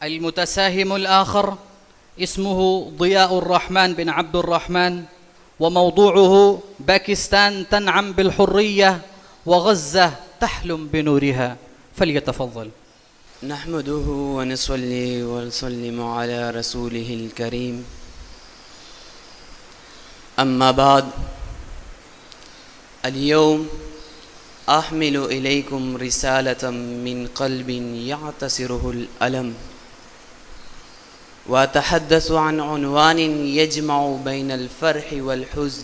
المتساهم الآخر اسمه ضياء الرحمن بن عبد الرحمن، وموضوعه: باكستان تنعم بالحرية وغزة تحلم بنورها. فليتفضل. نحمده ونصلي ونسلم على رسوله الكريم، أما بعد. اليوم أحمل إليكم رسالة من قلب يعتسره الألم، وأتحدث عن عنوان يجمع بين الفرح والحزن،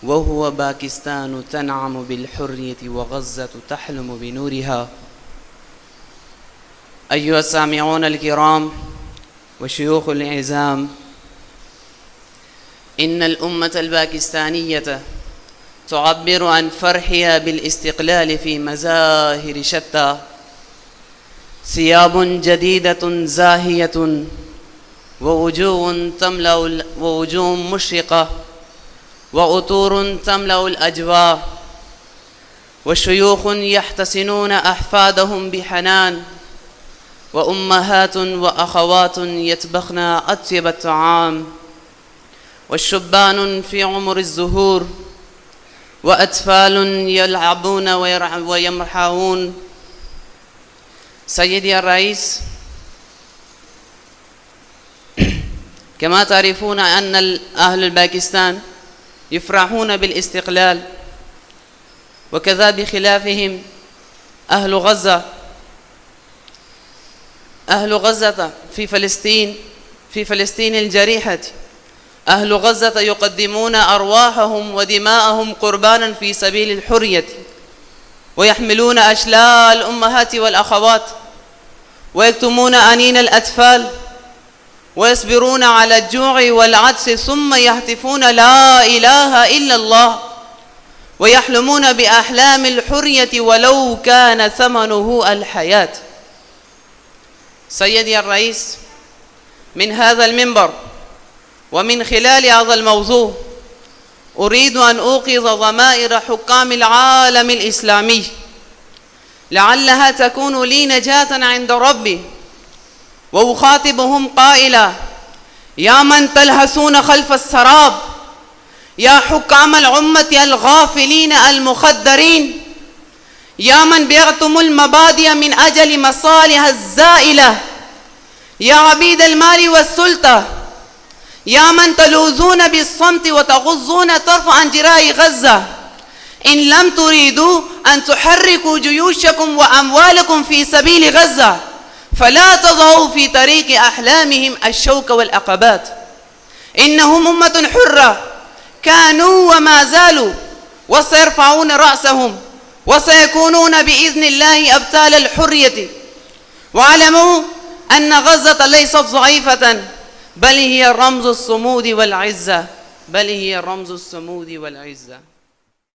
وهو: باكستان تنعم بالحرية وغزة تحلم بنورها. أيها السامعون الكرام وشيوخ العزام، إن الأمة الباكستانية تعبر عن فرحها بالاستقلال في مظاهر شتى: ثياب جديدة زاهية، ووجوه مشرقة، وعطور تملأ الأجواء، وشيوخ يحتسنون أحفادهم بحنان، وأمهات وأخوات يطبخن أطيب الطعام، والشبان في عمر الزهور، وأطفال يلعبون ويمرحون. سيدي الرئيس، كما تعرفون أن أهل باكستان يفرحون بالاستقلال، وكذا بخلافهم أهل غزة. أهل غزة في فلسطين الجريحة، أهل غزة يقدمون أرواحهم ودماءهم قربانا في سبيل الحرية، ويحملون أشلاء الأمهات والأخوات، ويكتمون أنين الأطفال، ويصبرون على الجوع والعطش، ثم يهتفون: لا إله إلا الله، ويحلمون بأحلام الحرية ولو كان ثمنه الحياة. سيدي الرئيس، من هذا المنبر ومن خلال هذا الموضوع أريد أن أوقظ ضمائر حكام العالم الإسلامي، لعلها تكون لي نجاة عند ربي، وأخاطبهم قائلا: يا من تلهثون خلف السراب، يا حكام الأمة الغافلين المخدرين، يا من بعتم المبادئ من أجل مصالح الزائلة، يا عبيد المال والسلطة، يا من تلوذون بالصمت وتغضون طرف عن جراح غزة، إن لم تريدوا أن تحركوا جيوشكم وأموالكم في سبيل غزة، فلا تضعوا في طريق أحلامهم الشوك والعقبات. إنهم أمة حرة كانوا وما زالوا، وسيرفعون رأسهم، وسيكونون بإذن الله أبطال الحرية. واعلموا أن غزة ليست ضعيفة، بل هي رمز الصمود والعزة.